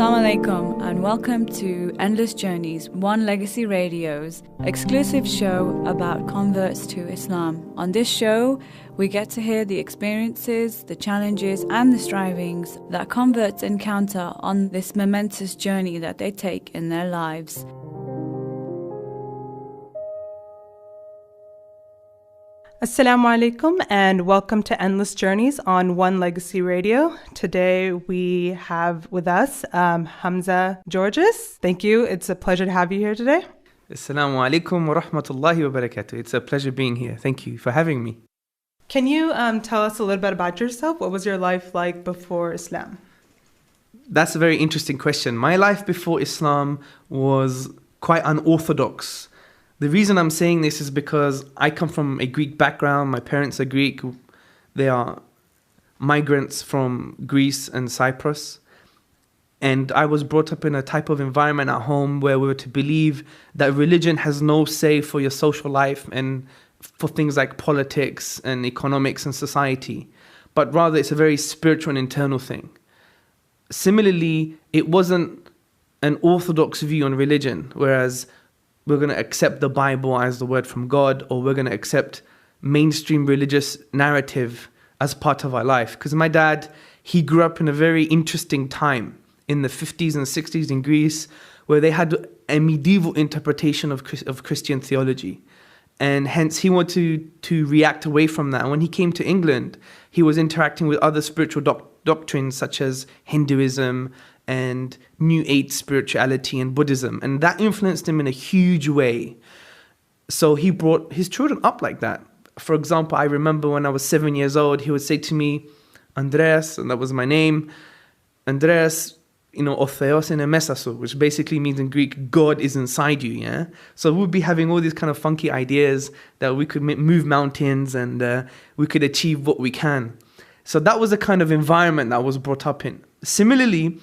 Assalamu alaikum and welcome to Endless Journeys, One Legacy Radio's exclusive show about converts to Islam. On this show, we get to hear the experiences, the challenges and the strivings that converts encounter on this momentous journey that they take in their lives. Assalamu alaikum and welcome to Endless Journeys on One Legacy Radio. Today we have with us Hamza Tzortzis. Thank you. It's a pleasure to have you here today. Assalamu alaikum wa rahmatullahi wa barakatuh. It's a pleasure being here. Thank you for having me. Can you tell us a little bit about yourself? What was your life like before Islam? That's a very interesting question. My life before Islam was quite unorthodox. The reason I'm saying this is because I come from a Greek background. My parents are Greek. They are migrants from Greece and Cyprus. And I was brought up in a type of environment at home where we were to believe that religion has no say for your social life and for things like politics and economics and society, but rather it's a very spiritual and internal thing. Similarly, it wasn't an orthodox view on religion, whereas we're going to accept the Bible as the word from God, or we're going to accept mainstream religious narrative as part of our life. Because my dad, he grew up in a very interesting time in the 50s and 60s in Greece, where they had a medieval interpretation of Christian theology. And hence he wanted to react away from that. And when he came to England, he was interacting with other spiritual doctrines such as Hinduism and New Age spirituality and Buddhism. And that influenced him in a huge way. So he brought his children up like that. For example, I remember when I was 7 years old, he would say to me, Andreas, and that was my name, Andreas, o Theos in emesasu, which basically means in Greek, God is inside you, yeah? So we'd be having all these kind of funky ideas that we could move mountains and we could achieve what we can. So that was the kind of environment that I was brought up in. Similarly,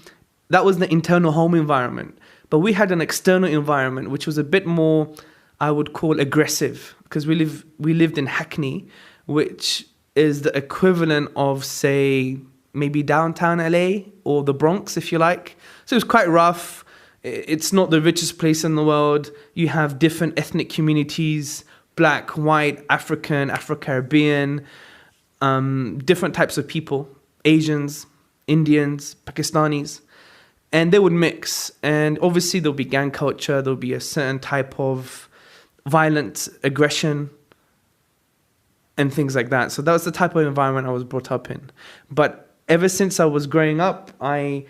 that was the internal home environment. But we had an external environment, which was a bit more, I would call, aggressive. Because we lived in Hackney, which is the equivalent of, say, maybe downtown LA or the Bronx, if you like. So it was quite rough. It's not the richest place in the world. You have different ethnic communities, black, white, African, Afro-Caribbean, different types of people, Asians, Indians, Pakistanis. And they would mix. And obviously there'll be gang culture, there'll be a certain type of violent aggression and things like that. So that was the type of environment I was brought up in. But ever since I was growing up, I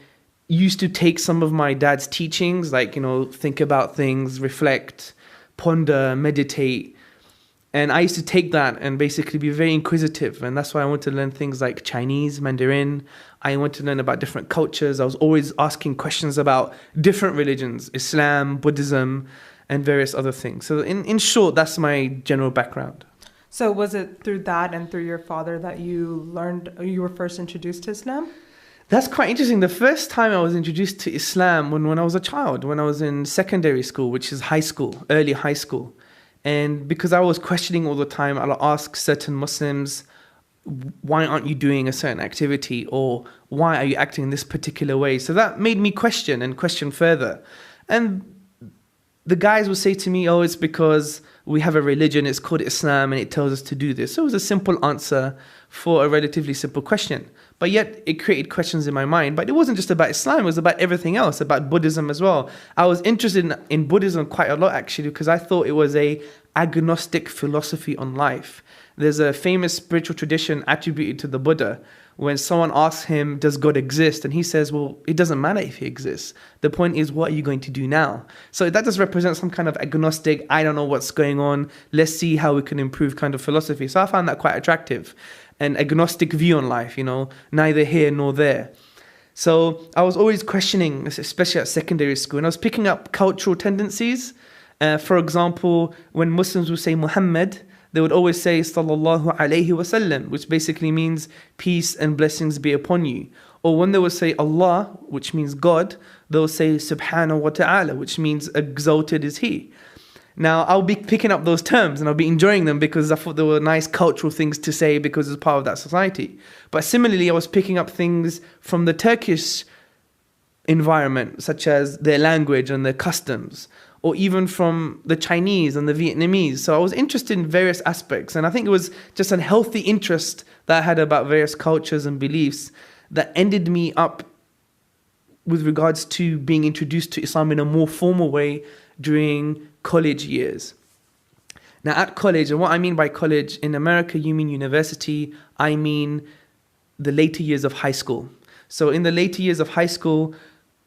used to take some of my dad's teachings, like, think about things, reflect, ponder, meditate. And I used to take that and basically be very inquisitive. And that's why I wanted to learn things like Chinese, Mandarin. I wanted to learn about different cultures. I was always asking questions about different religions, Islam, Buddhism, and various other things. So in short, that's my general background. So was it through that and through your father that you were first introduced to Islam? That's quite interesting. The first time I was introduced to Islam when I was a child, when I was in secondary school, which is high school, early high school. And because I was questioning all the time, I'll ask certain Muslims, why aren't you doing a certain activity? Or why are you acting in this particular way? So that made me question and question further. And the guys would say to me, it's because we have a religion, it's called Islam, and it tells us to do this. So it was a simple answer for a relatively simple question. But yet it created questions in my mind. But it wasn't just about Islam, it was about everything else, about Buddhism as well. I was interested in Buddhism quite a lot, actually, because I thought it was a agnostic philosophy on life. There's a famous spiritual tradition attributed to the Buddha. When someone asks him, does God exist? And he says, well, it doesn't matter if he exists. The point is, what are you going to do now? So that does represent some kind of agnostic, I don't know what's going on, let's see how we can improve kind of philosophy. So I found that quite attractive. An agnostic view on life, neither here nor there. So I was always questioning, especially at secondary school, and I was picking up cultural tendencies. For example, when Muslims would say Muhammad, they would always say sallallahu alayhi wasallam, which basically means peace and blessings be upon you. Or when they would say Allah, which means God, they'll say subhanahu wa ta'ala, which means exalted is he. Now, I'll be picking up those terms and I'll be enjoying them because I thought they were nice cultural things to say because it's part of that society. But similarly, I was picking up things from the Turkish environment, such as their language and their customs, or even from the Chinese and the Vietnamese. So I was interested in various aspects, and I think it was just a healthy interest that I had about various cultures and beliefs that ended me up with regards to being introduced to Islam in a more formal way during college years. Now at college, and what I mean by college, in America you mean university, I mean the later years of high school. So in the later years of high school,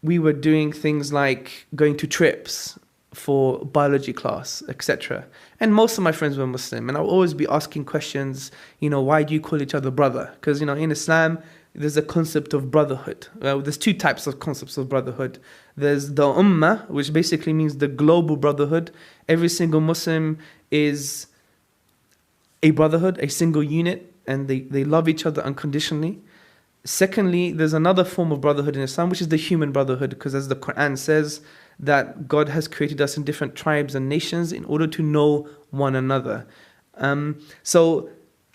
we were doing things like going to trips for biology class, etc. And most of my friends were Muslim, and I'll always be asking questions, why do you call each other brother? Because, in Islam, there's a concept of brotherhood. There's two types of concepts of brotherhood. There's the ummah, which basically means the global brotherhood. Every single Muslim is a brotherhood, a single unit, and they love each other unconditionally. Secondly, there's another form of brotherhood in Islam, which is the human brotherhood, because as the Quran says, that God has created us in different tribes and nations in order to know one another. So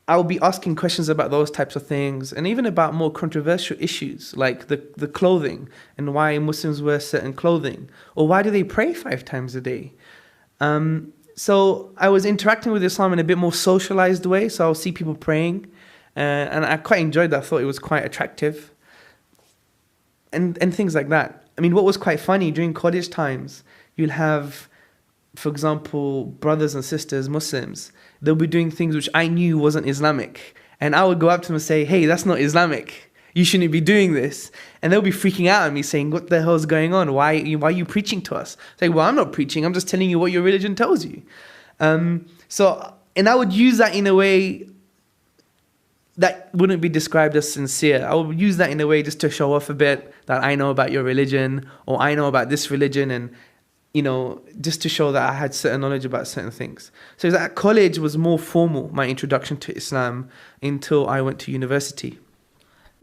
I'll be asking questions about those types of things, and even about more controversial issues like the clothing and why Muslims wear certain clothing, or why do they pray 5 times a day. So I was interacting with Islam in a bit more socialized way, so I'll see people praying, and I quite enjoyed that. I thought it was quite attractive, and things like that. I mean, what was quite funny, during college times, you'll have, for example, brothers and sisters, Muslims, they'll be doing things which I knew wasn't Islamic. And I would go up to them and say, hey, that's not Islamic. You shouldn't be doing this. And they'll be freaking out at me saying, what the hell is going on? Why are you preaching to us? Say, well, I'm not preaching. I'm just telling you what your religion tells you. And I would use that in a way that wouldn't be described as sincere. I would use that in a way just to show off a bit that I know about your religion, or I know about this religion, and just to show that I had certain knowledge about certain things. So at college was more formal, my introduction to Islam, until I went to university.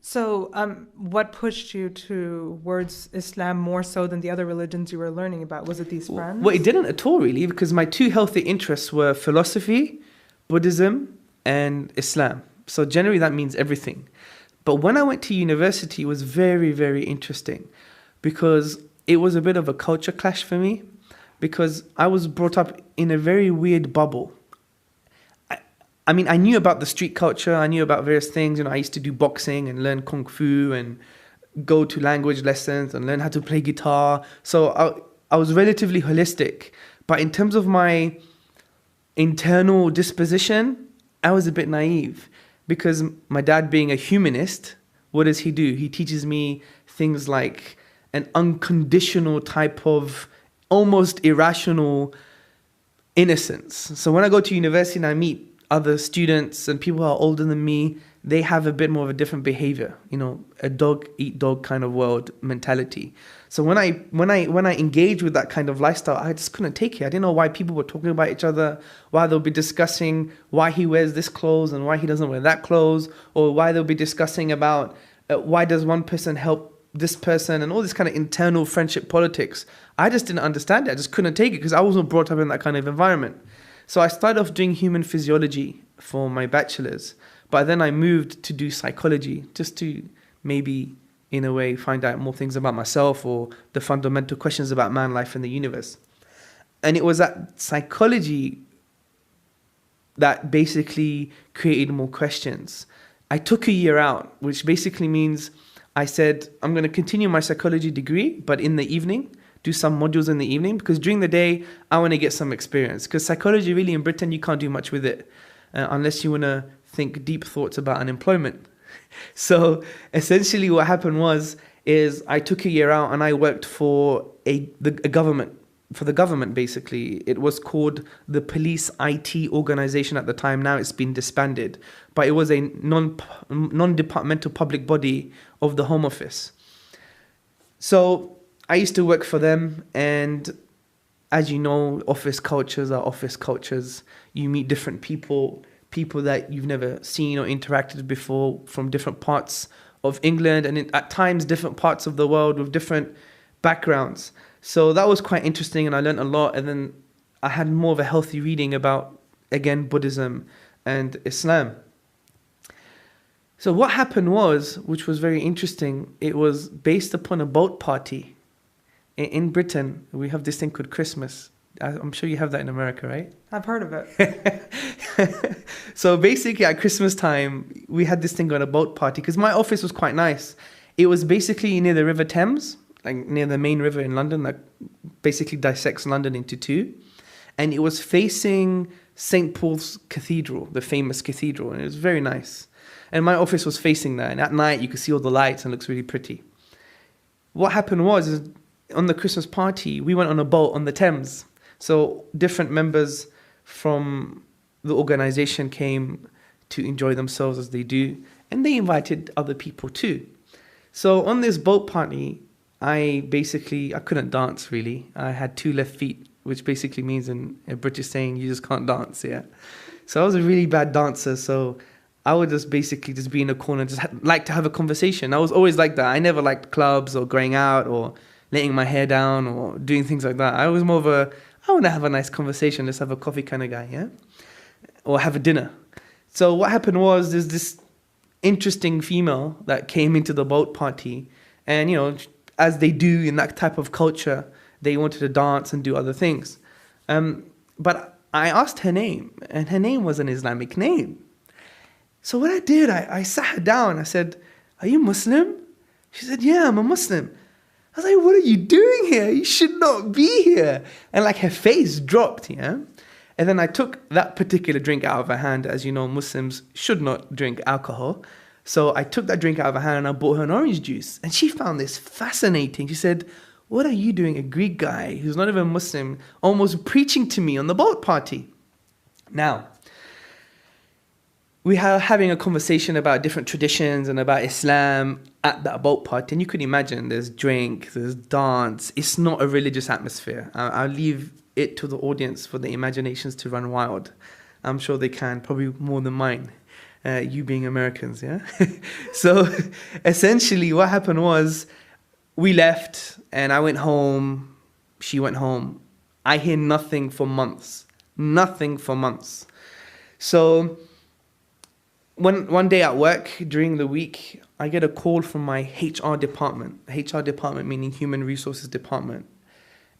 So what pushed you towards Islam more so than the other religions you were learning about? Was it these friends? Well, it didn't at all, really, because my 2 healthy interests were philosophy, Buddhism, and Islam. So generally that means everything. But when I went to university, it was very, very interesting, because it was a bit of a culture clash for me, because I was brought up in a very weird bubble. I mean, I knew about the street culture, I knew about various things. I used to do boxing and learn kung fu and go to language lessons and learn how to play guitar. So I was relatively holistic. But in terms of my internal disposition, I was a bit naive, because my dad, being a humanist, what does he do? He teaches me things like an unconditional type of almost irrational innocence. So when I go to university and I meet other students and people who are older than me, they have a bit more of a different behavior, a dog eat dog kind of world mentality. So when I engage with that kind of lifestyle, I just couldn't take it. I didn't know why people were talking about each other, why they'll be discussing why he wears this clothes and why he doesn't wear that clothes, or why they'll be discussing about why does one person help this person, and all this kind of internal friendship politics. I just didn't understand it. I just couldn't take it, because I wasn't brought up in that kind of environment. So I started off doing human physiology for my bachelor's, but then I moved to do psychology, just to maybe, in a way, find out more things about myself, or the fundamental questions about man, life, and the universe. And it was that psychology that basically created more questions. I took a year out, which basically means I said, I'm going to continue my psychology degree, but in the evening, do some modules in the evening, because during the day, I want to get some experience. Because psychology, really, in Britain, you can't do much with it unless you want to think deep thoughts about unemployment. So essentially what happened is I took a year out and I worked for the government, basically. It was called the Police IT Organization at the time. Now it's been disbanded. But it was a non-departmental public body of the Home Office. So I used to work for them, and as you know, office cultures are office cultures. You meet different people that you've never seen or interacted before, from different parts of England, and at times different parts of the world with different backgrounds. So that was quite interesting, and I learned a lot. And then I had more of a healthy reading about, again, Buddhism and Islam. So what happened was, which was very interesting, it was based upon a boat party. In Britain, we have this thing called Christmas. I'm sure you have that in America, right? I've heard of it. So basically at Christmas time, we had this thing on a boat party because my office was quite nice. It was basically near the River Thames, like near the main river in London that basically dissects London into two. And it was facing St. Paul's Cathedral, the famous cathedral, and it was very nice. And my office was facing that, and at night you could see all the lights and it looks really pretty. What happened was, on the Christmas party, we went on a boat on the Thames. So different members from the organization came to enjoy themselves as they do, and they invited other people too. So on this boat party, I couldn't dance really. I had 2 left feet, which basically means in a British saying, you just can't dance, yeah. So I was a really bad dancer, so I would just basically just be in a corner, just like to have a conversation. I was always like that. I never liked clubs or going out or letting my hair down or doing things like that. I was more of I want to have a nice conversation, let's have a coffee kind of guy, yeah? Or have a dinner. So what happened was, there's this interesting female that came into the boat party, and as they do in that type of culture, they wanted to dance and do other things. But I asked her name, and her name was an Islamic name. So what I did, I sat her down. I said, "Are you Muslim?" She said, "Yeah, I'm a Muslim." I was like, "What are you doing here? You should not be here." And like her face dropped, yeah? And then I took that particular drink out of her hand. As you know, Muslims should not drink alcohol. So I took that drink out of her hand and I bought her an orange juice. And she found this fascinating. She said, "What are you doing, a Greek guy who's not even Muslim, almost preaching to me on the boat party?" Now, we are having a conversation about different traditions and about Islam at that boat party. And you can imagine there's drink, there's dance. It's not a religious atmosphere. I'll leave it to the audience for the imaginations to run wild. I'm sure they can, probably more than mine, you being Americans, yeah? So essentially what happened was, we left and I went home, she went home. I hear nothing for months. So one day at work during the week, I get a call from my HR department. HR department meaning Human Resources Department.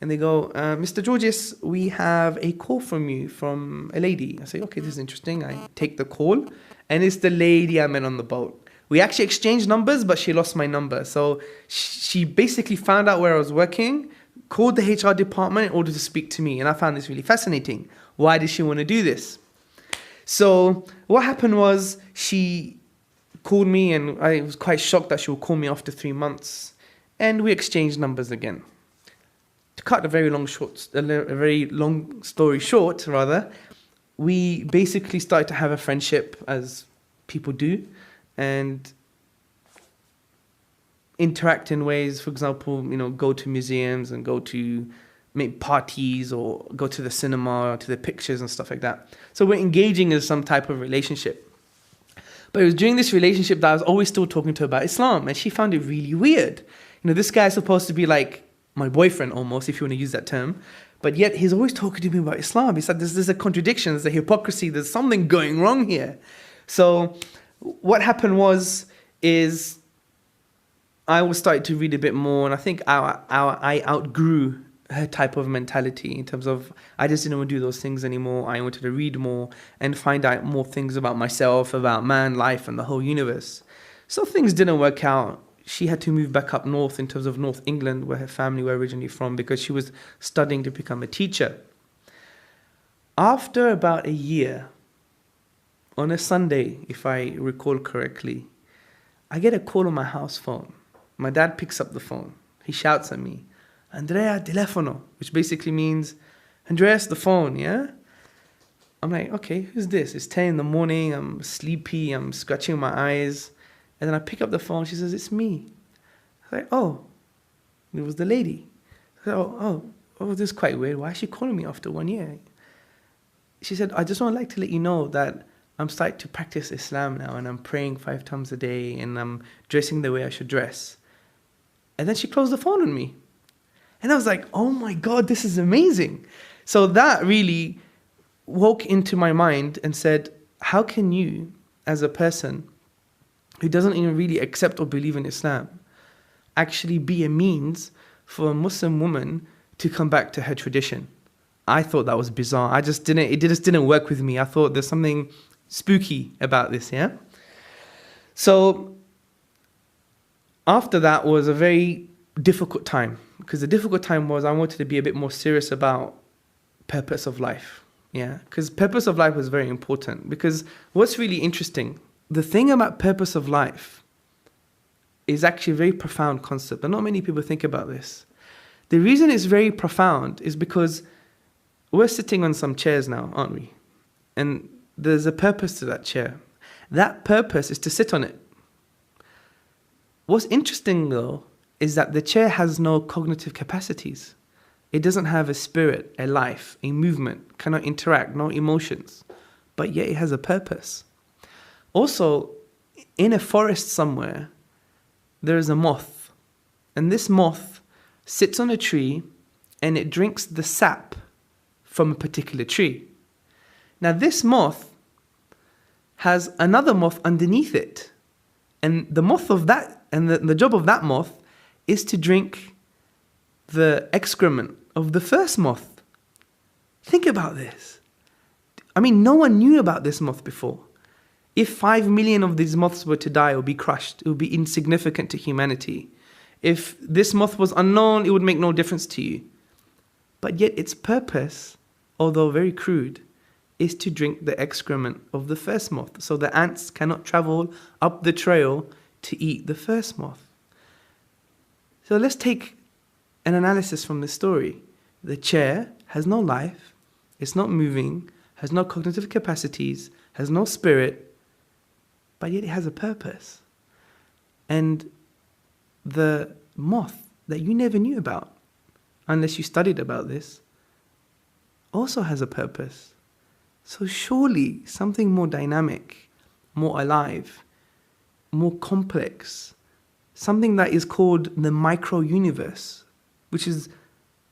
And they go, "Mr. Tzortzis, we have a call from you from a lady." I say, "Okay, this is interesting." I take the call, and it's the lady I met on the boat. We actually exchanged numbers, but she lost my number. So she basically found out where I was working, called the HR department in order to speak to me. And I found this really fascinating. Why did she want to do this? So what happened was, she called me, and I was quite shocked that she would call me after 3 months. And we exchanged numbers again. To cut a very long story short, we basically started to have a friendship, as people do, and interact in ways, for example, go to museums and go to make parties or go to the cinema or to the pictures and stuff like that. So we're engaging in some type of relationship. But it was during this relationship that I was always still talking to her about Islam, and she found it really weird. This guy is supposed to be like my boyfriend almost, if you want to use that term, but yet he's always talking to me about Islam. He said there's a contradiction, there's a hypocrisy, there's something going wrong here. So what happened is I was starting to read a bit more, and I think I outgrew her type of mentality in terms of, I just didn't want to do those things anymore. I wanted to read more and find out more things about myself, about man, life, and the whole universe. So things didn't work out. She had to move back up north in terms of North England, where her family were originally from, because she was studying to become a teacher. After about a year, on a Sunday, if I recall correctly, I get a call on my house phone. My dad picks up the phone. He shouts at me, "Andrea, telefono," which basically means, "Andreas, the phone," yeah? I'm like, okay, who's this? It's 10 in the morning, I'm sleepy, I'm scratching my eyes. And then I pick up the phone, she says, "It's me." I'm like, oh, it was the lady. I said, oh, this is quite weird. Why is she calling me after 1 year? She said, "I just want to like to let you know that I'm starting to practice Islam now, and I'm praying 5 times a day, and I'm dressing the way I should dress." And then she closed the phone on me. And I was like, oh my God, this is amazing. So that really woke into my mind and said, how can you, as a person who doesn't even really accept or believe in Islam, actually be a means for a Muslim woman to come back to her tradition. I thought that was bizarre. It just didn't work with me. I thought there's something spooky about this, yeah? So after that was a very difficult time, because the difficult time was I wanted to be a bit more serious about purpose of life, yeah? Because purpose of life was very important. Because what's really interesting, the thing about purpose of life is actually a very profound concept, and not many people think about this. The reason it's very profound is because we're sitting on some chairs now, aren't we? And there's a purpose to that chair. That purpose is to sit on it. What's interesting, though, is that the chair has no cognitive capacities. It doesn't have a spirit, a life, a movement, cannot interact, no emotions. But yet it has a purpose. Also, in a forest somewhere, there is a moth. And this moth sits on a tree and it drinks the sap from a particular tree. Now this moth has another moth underneath it. And the moth of that, and the job of that moth is to drink the excrement of the first moth. Think about this. I mean, no one knew about this moth before. If 5 million of these moths were to die or be crushed, it would be insignificant to humanity. If this moth was unknown, it would make no difference to you. But yet its purpose, although very crude, is to drink the excrement of the first moth. So the ants cannot travel up the trail to eat the first moth. So let's take an analysis from this story. The chair has no life, it's not moving, has no cognitive capacities, has no spirit, but yet it has a purpose. And the moth that you never knew about, unless you studied about this, also has a purpose. So surely something more dynamic, more alive, more complex, something that is called the micro-universe, which is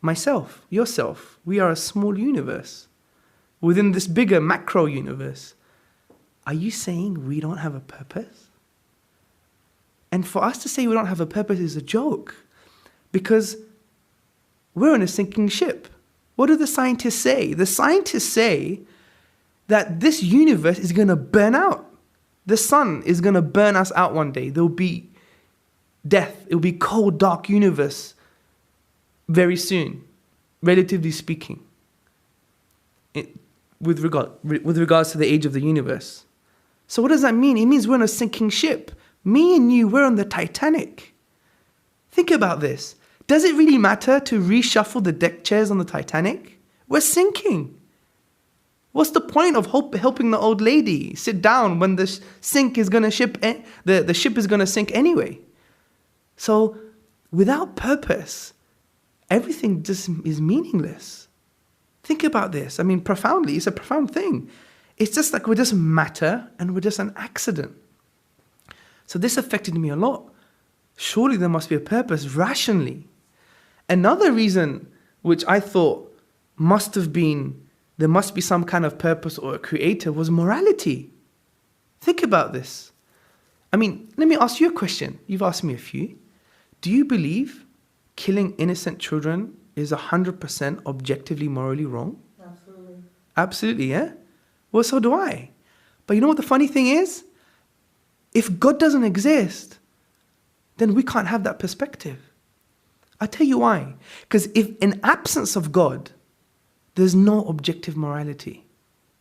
myself, yourself. We are a small universe within this bigger macro-universe. Are you saying we don't have a purpose? And for us to say we don't have a purpose is a joke, because we're on a sinking ship. What do the scientists say? The scientists say that this universe is going to burn out. The sun is going to burn us out one day. There'll be death. It'll be cold, dark universe very soon, relatively speaking, with regards to the age of the universe. So what does that mean? It means we're on a sinking ship. Me and you, we're on the Titanic. Think about this. Does it really matter to reshuffle the deck chairs on the Titanic? We're sinking. What's the point of helping the old lady sit down when the ship is going to sink anyway? So without purpose, everything just is meaningless. Think about this. I mean, profoundly, it's a profound thing. It's just like we're just matter and we're just an accident. So this affected me a lot. Surely there must be a purpose rationally. Another reason which I thought there must be some kind of purpose or a creator was morality. Think about this. I mean, let me ask you a question. You've asked me a few. Do you believe killing innocent children is 100% objectively morally wrong? Absolutely. Absolutely, yeah? Well, so do I. But you know what the funny thing is? If God doesn't exist, then we can't have that perspective. I'll tell you why. Because if in absence of God, there's no objective morality.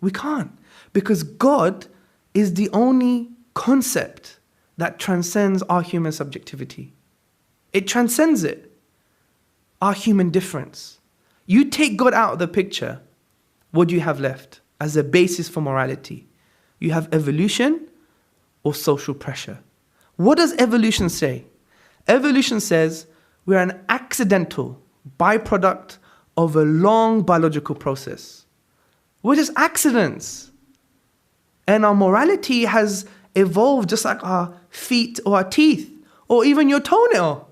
We can't. Because God is the only concept that transcends our human subjectivity. It transcends it. Our human difference. You take God out of the picture, what do you have left as a basis for morality? You have evolution or social pressure. What does evolution say? Evolution says we're an accidental byproduct of a long biological process. We're just accidents. And our morality has evolved just like our feet or our teeth or even your toenail.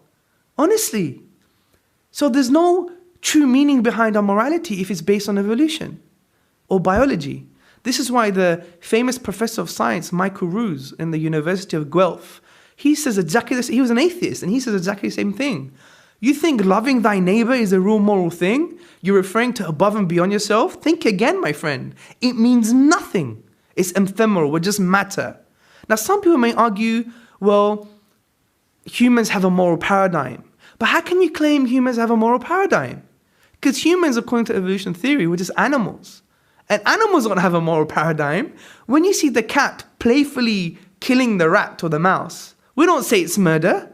Honestly. So there's no true meaning behind our morality if it's based on evolution or biology. This is why the famous professor of science, Michael Ruse, in the University of Guelph, he says exactly this. He was an atheist, and he says exactly the same thing. You think loving thy neighbor is a real moral thing? You're referring to above and beyond yourself? Think again, my friend. It means nothing. It's ephemeral. We're just matter. Now, some people may argue, well, humans have a moral paradigm. But how can you claim humans have a moral paradigm? Because humans, according to evolution theory, we're just animals. And animals don't have a moral paradigm. When you see the cat playfully killing the rat or the mouse, we don't say it's murder.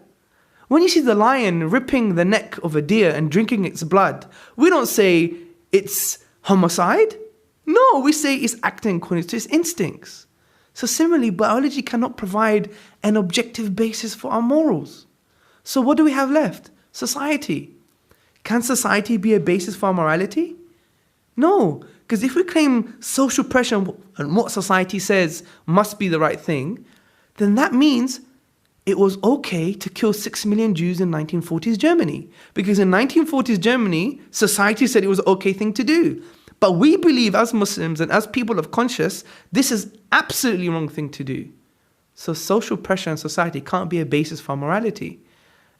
When you see the lion ripping the neck of a deer and drinking its blood, we don't say it's homicide. No, we say it's acting according to its instincts. So similarly, biology cannot provide an objective basis for our morals. So what do we have left? Society. Can society be a basis for our morality? No, because if we claim social pressure and what society says must be the right thing, then that means it was okay to kill 6 million Jews in 1940s Germany. Because in 1940s Germany, society said it was an okay thing to do. But we believe as Muslims and as people of conscience, this is absolutely wrong thing to do. So social pressure in society can't be a basis for morality.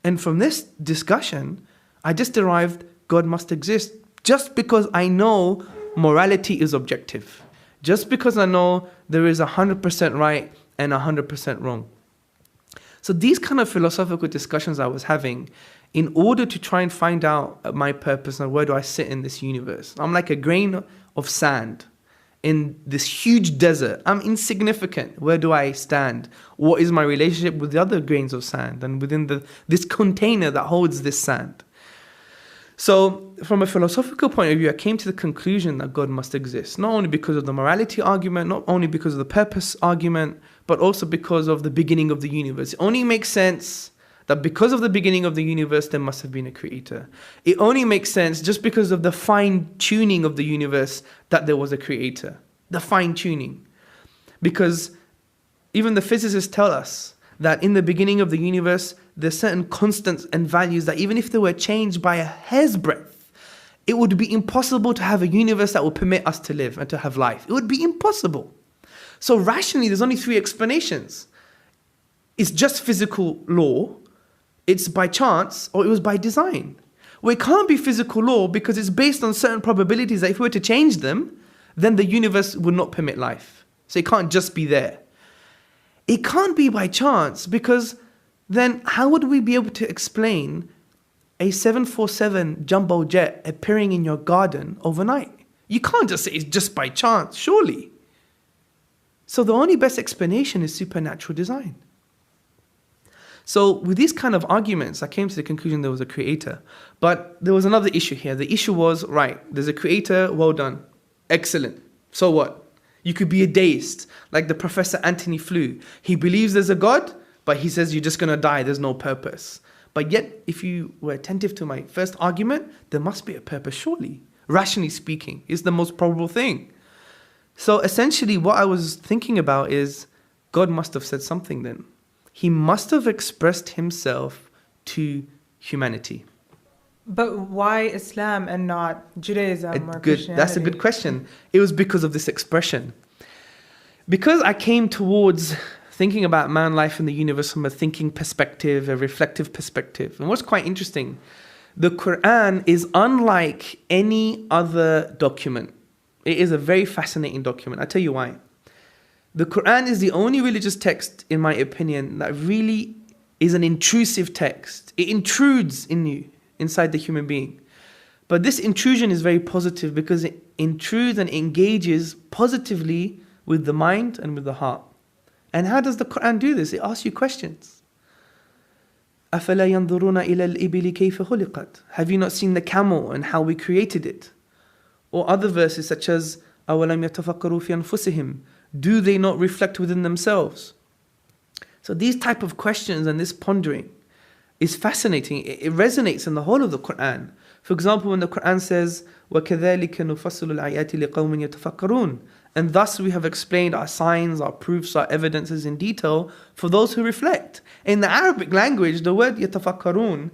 And from this discussion, I just derived God must exist just because I know morality is objective. Just because I know there is 100% right and 100% wrong. So these kind of philosophical discussions I was having in order to try and find out my purpose and where do I sit in this universe. I'm like a grain of sand in this huge desert. I'm insignificant. Where do I stand? What is my relationship with the other grains of sand and within this container that holds this sand? So from a philosophical point of view, I came to the conclusion that God must exist, not only because of the morality argument, not only because of the purpose argument, but also because of the beginning of the universe. It only makes sense that because of the beginning of the universe, there must have been a creator. It only makes sense just because of the fine-tuning of the universe that there was a creator. The fine-tuning. Because even the physicists tell us that in the beginning of the universe, there's certain constants and values that even if they were changed by a hair's breadth, it would be impossible to have a universe that would permit us to live and to have life. It would be impossible. So rationally, there's only 3 explanations. It's just physical law, it's by chance, or it was by design. Well, it can't be physical law because it's based on certain probabilities that if we were to change them, then the universe would not permit life. So it can't just be there. It can't be by chance because then how would we be able to explain a 747 jumbo jet appearing in your garden overnight? You can't just say it's just by chance, surely. So the only best explanation is supernatural design. So with these kind of arguments, I came to the conclusion there was a creator. But there was another issue here. The issue was, right, there's a creator, well done, excellent. So what? You could be a deist, like the Professor Anthony Flew. He believes there's a God, but he says you're just going to die, there's no purpose. But yet, if you were attentive to my first argument, there must be a purpose, surely. Rationally speaking, it's the most probable thing. So essentially what I was thinking about is God must have said something then. He must have expressed himself to humanity. But why Islam and not Judaism or Christianity? That's a good question. It was because of this expression. Because I came towards thinking about man, life, and the universe from a thinking perspective, a reflective perspective. And what's quite interesting, the Quran is unlike any other document. It is a very fascinating document. I'll tell you why. The Quran is the only religious text, in my opinion, that really is an intrusive text. It intrudes in you, inside the human being. But this intrusion is very positive because it intrudes and engages positively with the mind and with the heart. And how does the Quran do this? It asks you questions. أَفَلَا يَنْظُرُونَ إِلَى الْإِبِلِ كَيْفَ خُلِقَتْ? Have you not seen the camel and how we created it? Or other verses such as أَوَلَمْ يَتَفَكَّرُوا فِي أَنفُسِهِمْ? Do they not reflect within themselves? So these type of questions and this pondering is fascinating. It resonates in the whole of the Quran. For example, when the Quran says, وَكَذَلِكَ نُفَصِّلُ الْآيَاتِ لِقَوْمٍ يَتَفَكَّرُونَ, and thus we have explained our signs, our proofs, our evidences in detail for those who reflect. In the Arabic language, the word يَتَفَكَّرُونَ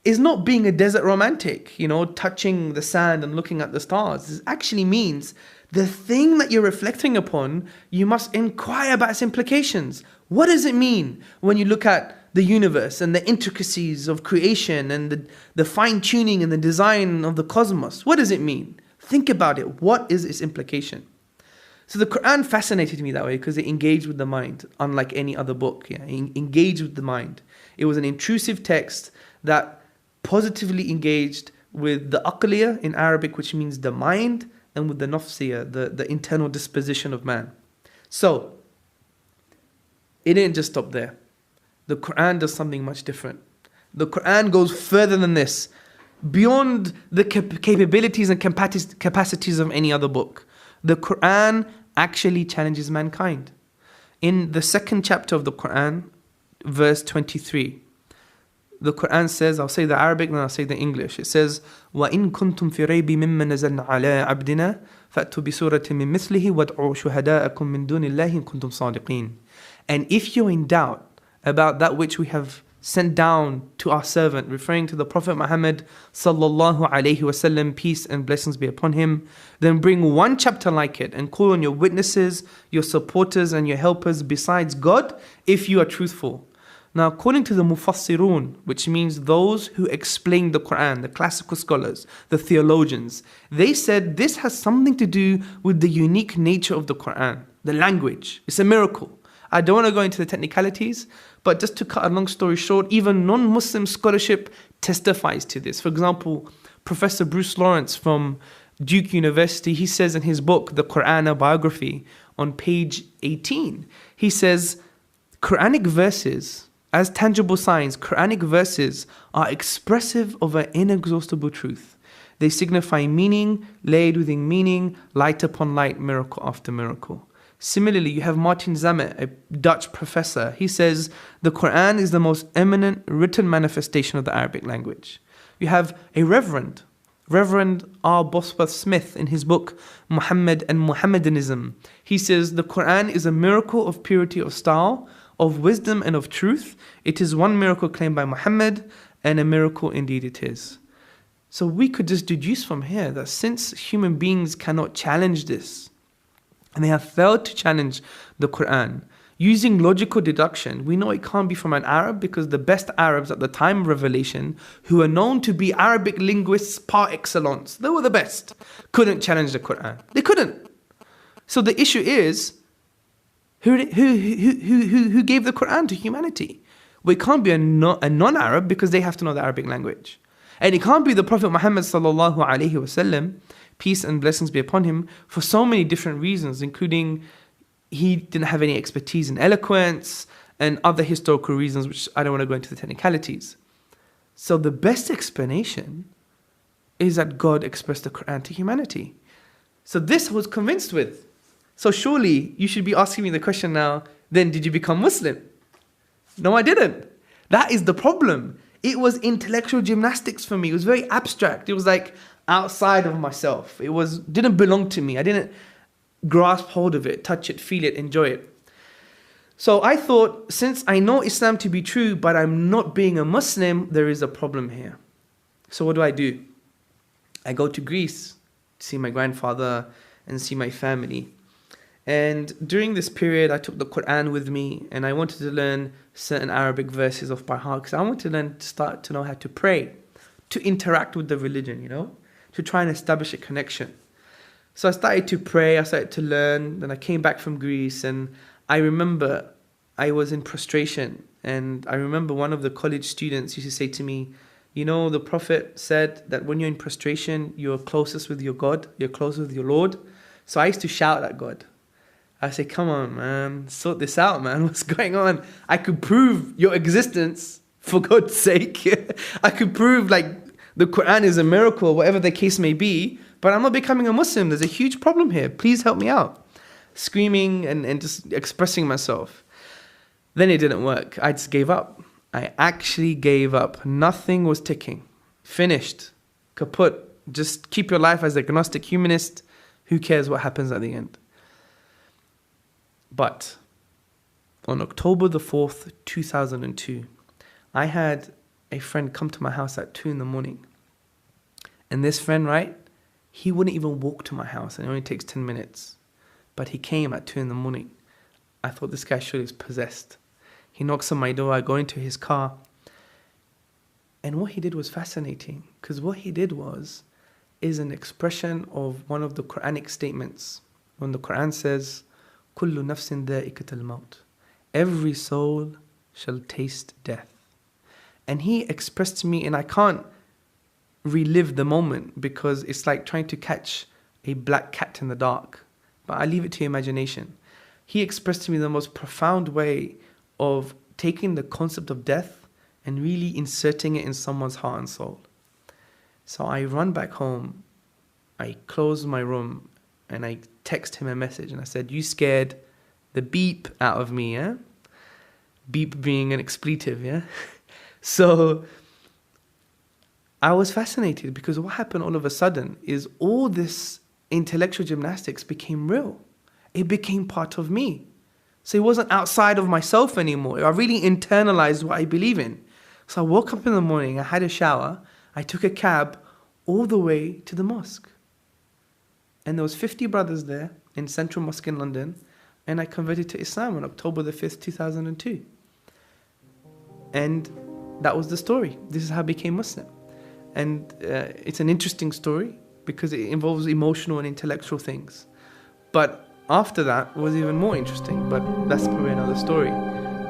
is not being a desert romantic, touching the sand and looking at the stars. It actually means The thing that you're reflecting upon, you must inquire about its implications. What does it mean when you look at the universe and the intricacies of creation and the fine-tuning and the design of the cosmos? What does it mean? Think about it. What is its implication? So the Quran fascinated me that way because it engaged with the mind, unlike any other book. Yeah, it engaged with the mind. It was an intrusive text that positively engaged with the aqliya in Arabic, which means the mind, and with the nafsiyya, the internal disposition of man. So, it didn't just stop there. The Quran does something much different. The Quran goes further than this, beyond the capabilities and capacities of any other book. The Quran actually challenges mankind. In the second chapter of the Quran, verse 23, the Quran says, I'll say the Arabic and I'll say the English. It says, وَإِن كُنْتُمْ فِي رَيْبٍ مِمَّا نَزَلْنَا عَلَىٰ عَبْدِنَا فَأْتُوا بِسُورَةٍ مِّن مِثْلِهِ وَادْعُوا شُهَدَاءَكُم مِّن دُونِ اللَّهِ إِن كُنْتُمْ صَادِقِينَ. And if you're in doubt about that which we have sent down to our servant, referring to the Prophet Muhammad sallallahu alaihi wasallam, peace and blessings be upon him, then bring one chapter like it and call on your witnesses, your supporters and your helpers besides God, if you are truthful. Now, according to the Mufassirun, which means those who explain the Quran, the classical scholars, the theologians, they said this has something to do with the unique nature of the Quran, the language. It's a miracle. I don't want to go into the technicalities, but just to cut a long story short, even non-Muslim scholarship testifies to this. For example, Professor Bruce Lawrence from Duke University, he says in his book, The Quran, a Biography, on page 18, he says, Quranic verses, as tangible signs, Quranic verses are expressive of an inexhaustible truth. They signify meaning, laid within meaning, light upon light, miracle after miracle. Similarly, you have Martin Zamet, a Dutch professor. He says, the Quran is the most eminent written manifestation of the Arabic language. You have a Reverend R. Bosworth Smith, in his book, Muhammad and Muhammadanism. He says, the Quran is a miracle of purity of style, of wisdom and of truth. It is one miracle claimed by Muhammad, and a miracle indeed it is. So we could just deduce from here that since human beings cannot challenge this, and they have failed to challenge the Quran, using logical deduction, we know it can't be from an Arab, because the best Arabs at the time of revelation, who are known to be Arabic linguists par excellence, they were the best, couldn't challenge the Quran. They couldn't. So the issue is, who gave the Quran to humanity? Well, it can't be a non-Arab, because they have to know the Arabic language. And it can't be the Prophet Muhammad sallallahu alaihi wasallam, peace and blessings be upon him, for so many different reasons, including he didn't have any expertise in eloquence and other historical reasons, which I don't want to go into the technicalities. So the best explanation is that God expressed the Quran to humanity. So this I was convinced with. So surely you should be asking me the question now, then did you become Muslim? No, I didn't. That is the problem. It was intellectual gymnastics for me. It was very abstract. It was like outside of myself. It didn't belong to me. I didn't grasp hold of it, touch it, feel it, enjoy it. So I thought, since I know Islam to be true, but I'm not being a Muslim, there is a problem here. So what do? I go to Greece to see my grandfather and see my family. And during this period, I took the Quran with me, and I wanted to learn certain Arabic verses off by heart, because I wanted to start to know how to pray, to interact with the religion, to try and establish a connection. So I started to pray, I started to learn, then I came back from Greece, and I remember I was in prostration, and I remember one of the college students used to say to me, the Prophet said that when you're in prostration, you're closest with your God, you're closest with your Lord. So I used to shout at God. I say, come on, man, sort this out, man. What's going on? I could prove your existence, for God's sake. I could prove the Quran is a miracle, whatever the case may be, but I'm not becoming a Muslim. There's a huge problem here. Please help me out. Screaming and just expressing myself. Then it didn't work. I just gave up. I actually gave up. Nothing was ticking. Finished. Kaput. Just keep your life as a agnostic humanist. Who cares what happens at the end? But on October the 4th, 2002, I had a friend come to my house at 2 a.m. And this friend, He wouldn't even walk to my house, and it only takes 10 minutes. But he came at 2 in the morning. I thought this guy surely is possessed. He knocks on my door, I go into his car. And what he did was fascinating, because what he did is an expression of one of the Quranic statements. When the Quran says, كُلُّ نَفْسٍ ذَائِقَةَ الْمَوْتِ, every soul shall taste death. And he expressed to me, and I can't relive the moment because it's like trying to catch a black cat in the dark. But I leave it to your imagination. He expressed to me the most profound way of taking the concept of death and really inserting it in someone's heart and soul. So I run back home, I close my room, and I text him a message, and I said, you scared the beep out of me, yeah? Beep being an expletive, yeah? So I was fascinated, because what happened all of a sudden is all this intellectual gymnastics became real. It became part of me. So it wasn't outside of myself anymore. I really internalized what I believe in. So I woke up in the morning, I had a shower, I took a cab all the way to the mosque. And there was 50 brothers there in Central Mosque in London, and I converted to Islam on October the 5th, 2002. And that was the story. This is how I became Muslim. And it's an interesting story because it involves emotional and intellectual things. But after that was even more interesting, but that's probably another story.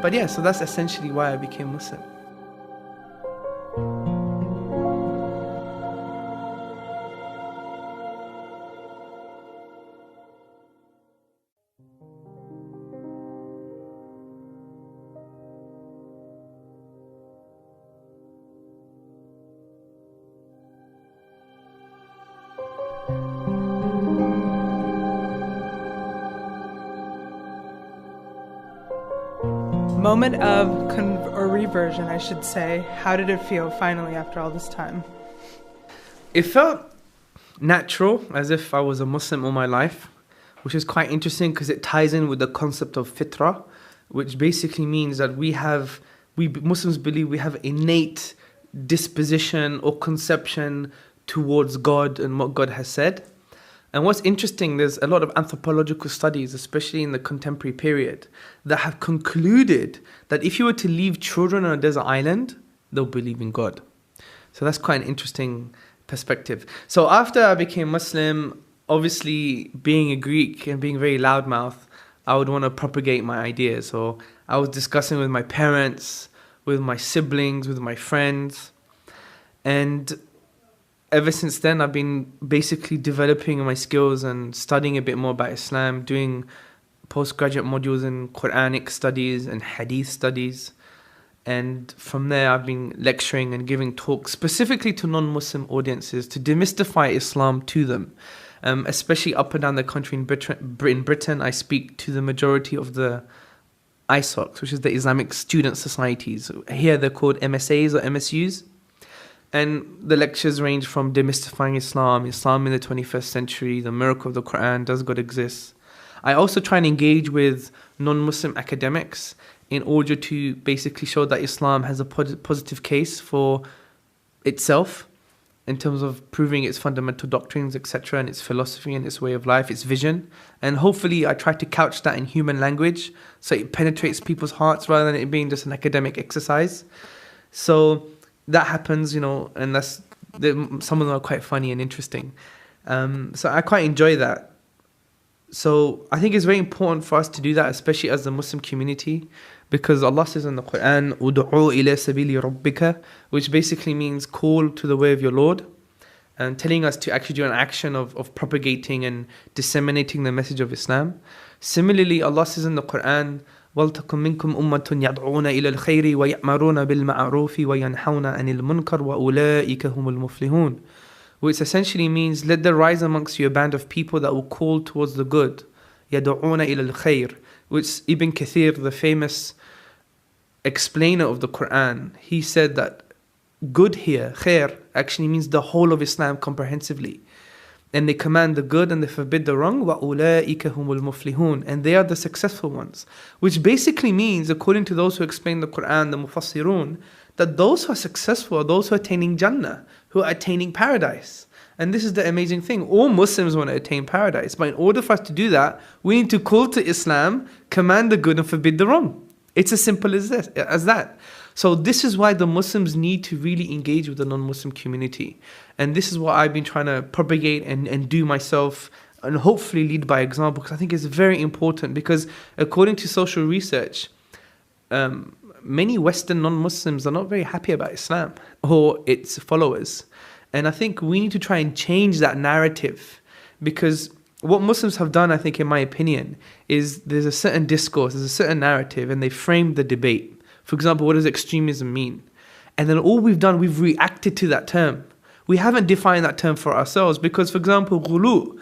But yeah, so that's essentially why I became Muslim. Moment of reversion, I should say. How did it feel finally after all this time? It felt natural, as if I was a Muslim all my life, which is quite interesting because it ties in with the concept of fitrah, which basically means that we Muslims believe we have innate disposition or conception towards God and what God has said. And what's interesting, there's a lot of anthropological studies, especially in the contemporary period, that have concluded that if you were to leave children on a desert island, they'll believe in God. So that's quite an interesting perspective. So after I became Muslim, obviously being a Greek and being very loudmouth, I would want to propagate my ideas. So I was discussing with my parents, with my siblings, with my friends. And ever since then, I've been basically developing my skills and studying a bit more about Islam, doing postgraduate modules in Quranic studies and Hadith studies. And from there, I've been lecturing and giving talks specifically to non-Muslim audiences to demystify Islam to them. Especially up and down the country in Britain, I speak to the majority of the ISOCs, which is the Islamic Student Societies. Here they're called MSAs or MSUs. And the lectures range from demystifying Islam, Islam in the 21st century, the miracle of the Quran, does God exist? I also try and engage with non-Muslim academics in order to basically show that Islam has a positive case for itself in terms of proving its fundamental doctrines, etc., and its philosophy and its way of life, its vision. And hopefully I try to couch that in human language so it penetrates people's hearts rather than it being just an academic exercise. So that happens, and some of them are quite funny and interesting. So I quite enjoy that. So I think it's very important for us to do that, especially as the Muslim community, because Allah says in the Quran, "Ud'u ila sabili rabbika," which basically means call to the way of your Lord, and telling us to actually do an action of propagating and disseminating the message of Islam. Similarly, Allah says in the Quran, وَلْتَكُمْ مِنْكُمْ أُمَّةٌ يَدْعُونَ إِلَى الْخَيْرِ وَيَأْمَرُونَ بِالْمَعْرُوفِ وَيَنْحَوْنَ عَنِ الْمُنْكَرِ وَأُولَٰئِكَ هُمُ الْمُفْلِحُونَ, which essentially means, let there rise amongst you a band of people that will call towards the good. يَدْعُونَ إِلَى الْخَيْرِ, which Ibn Kathir, the famous explainer of the Quran, he said that good here, khair, actually means the whole of Islam comprehensively. And they command the good and they forbid the wrong. وَأُولَٰئِكَ هُمُ الْمُفْلِحُونَ, and they are the successful ones. Which basically means, according to those who explain the Quran, the Mufassirun, that those who are successful are those who are attaining Jannah, who are attaining paradise. And this is the amazing thing. All Muslims want to attain paradise. But in order for us to do that, we need to call to Islam, command the good and forbid the wrong. It's as simple as that. So this is why the Muslims need to really engage with the non-Muslim community. And this is what I've been trying to propagate and do myself, and hopefully lead by example, because I think it's very important. Because according to social research, many Western non-Muslims are not very happy about Islam or its followers. And I think we need to try and change that narrative, because what Muslims have done, I think, in my opinion, is there's a certain discourse, there's a certain narrative, and they frame the debate. For example, what does extremism mean? And then all we've done, we've reacted to that term. We haven't defined that term for ourselves, because, for example, ghulu,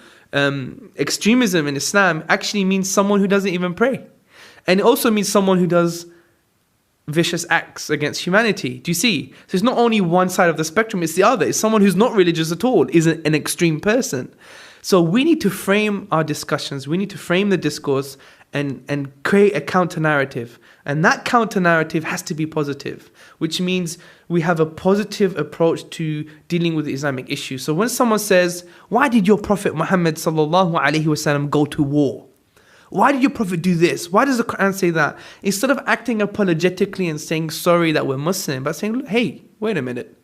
extremism in Islam actually means someone who doesn't even pray. And it also means someone who does vicious acts against humanity. Do you see? So it's not only one side of the spectrum, it's the other. It's someone who's not religious at all, is an extreme person. So we need to frame our discussions, we need to frame the discourse and create a counter-narrative. And that counter-narrative has to be positive, which means we have a positive approach to dealing with the Islamic issue. So when someone says, why did your Prophet Muhammad sallallahu alaihi wasallam go to war? Why did your Prophet do this? Why does the Quran say that? Instead of acting apologetically and saying sorry that we're Muslim, but saying, hey, wait a minute.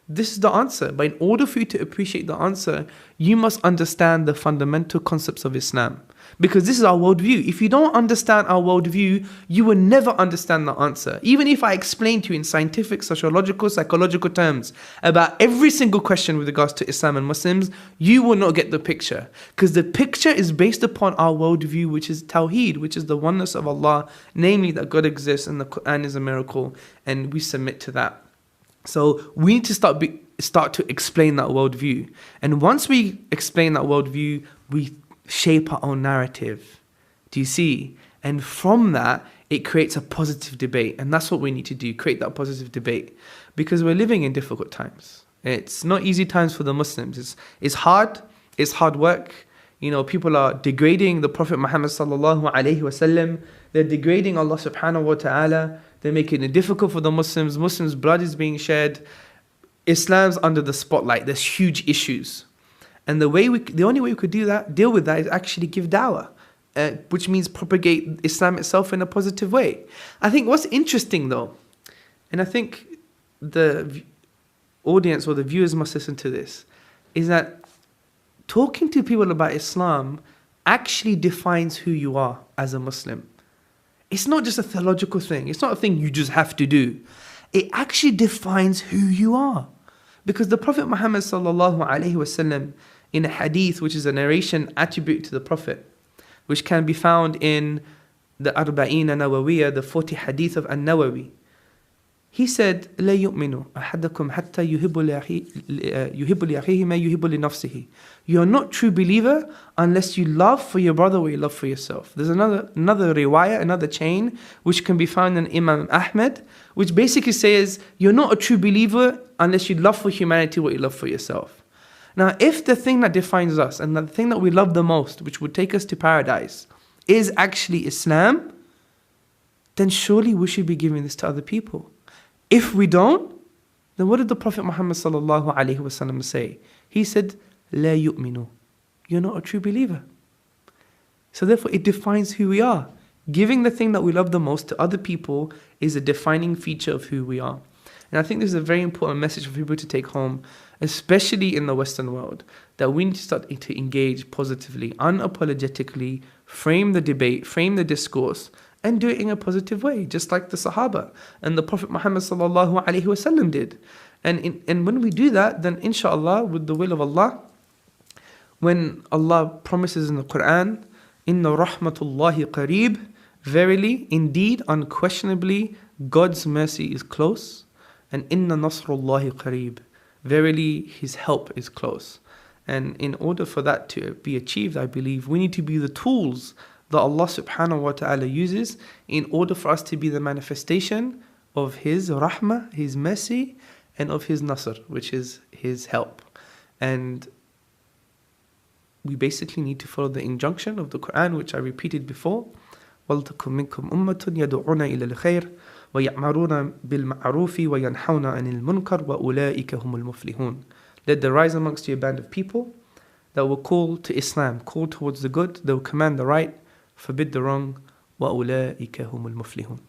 This is the answer. But in order for you to appreciate the answer, you must understand the fundamental concepts of Islam. Because this is our worldview. If you don't understand our worldview, you will never understand the answer. Even if I explain to you in scientific, sociological, psychological terms about every single question with regards to Islam and Muslims, you will not get the picture. Because the picture is based upon our worldview, which is Tawheed, which is the oneness of Allah, namely that God exists and the Quran is a miracle, and we submit to that. So we need to start to explain that worldview. And once we explain that worldview, we shape our own narrative. Do you see? And from that, it creates a positive debate. And that's what we need to do, create that positive debate. Because we're living in difficult times. It's not easy times for the Muslims. It's hard. It's hard work. You know, people are degrading the Prophet Muhammad sallallahu alaihi wasallam. They're degrading Allah subhanahu wa ta'ala. They're making it difficult for the Muslims. Muslims' blood is being shed. Islam's under the spotlight. There's huge issues. And the only way we could deal with that is actually give da'wah, which means propagate Islam itself in a positive way. I think what's interesting though, and I think the audience or the viewers must listen to this, is that talking to people about Islam actually defines who you are as a Muslim. It's not just a theological thing. It's not a thing you just have to do. It actually defines who you are. Because the Prophet Muhammad sallallahu alaihi wasallam, in a hadith, which is a narration attribute to the Prophet, which can be found in the Arba'in Nawawiyah, the 40 hadith of An-Nawawi, he said, لا يؤمن أحدكم حتى يحب لأخيه ما يحب لنفسه. You are not true believer unless you love for your brother what you love for yourself. There's another riwayah, another chain, which can be found in Imam Ahmed, which basically says, you're not a true believer unless you love for humanity what you love for yourself. Now, if the thing that defines us and the thing that we love the most, which would take us to paradise, is actually Islam, then surely we should be giving this to other people. If we don't, then what did the Prophet Muhammad sallallahu alaihi wasallam say? He said, لا يؤمنوا. You're not a true believer. So therefore, it defines who we are. Giving the thing that we love the most to other people is a defining feature of who we are. And I think this is a very important message for people to take home, especially in the Western world, that we need to start to engage positively, unapologetically, frame the debate, frame the discourse, and do it in a positive way, just like the Sahaba and the Prophet Muhammad sallallahu alaihi wasallam did. And when we do that, then inshallah, with the will of Allah, when Allah promises in the Quran, Inna rahmatullahi qareeb, verily, indeed, unquestionably, God's mercy is close, and Inna nasrullahi qareeb, verily, His help is close. And in order for that to be achieved, I believe, we need to be the tools that Allah subhanahu wa ta'ala uses in order for us to be the manifestation of His rahmah, His mercy, and of His nasr, which is His help. And we basically need to follow the injunction of the Quran, which I repeated before, وَلْتَكُمْ مِنْكُمْ أُمَّةٌ يَدْعُونَ إِلَى الْخَيْرِ وَيَأْمَرُونَ بِالْمَعْرُوفِ وَيَنْحَوْنَ عَنِ الْمُنْكَرِ وَأُولَٰئِكَ هُمُ الْمُفْلِحُونَ. Let there rise amongst you a band of people that will call to Islam, call towards the good, they will command the right, forbid the wrong. وَأُولَٰئِكَ هُمُ الْمُفْلِحُونَ.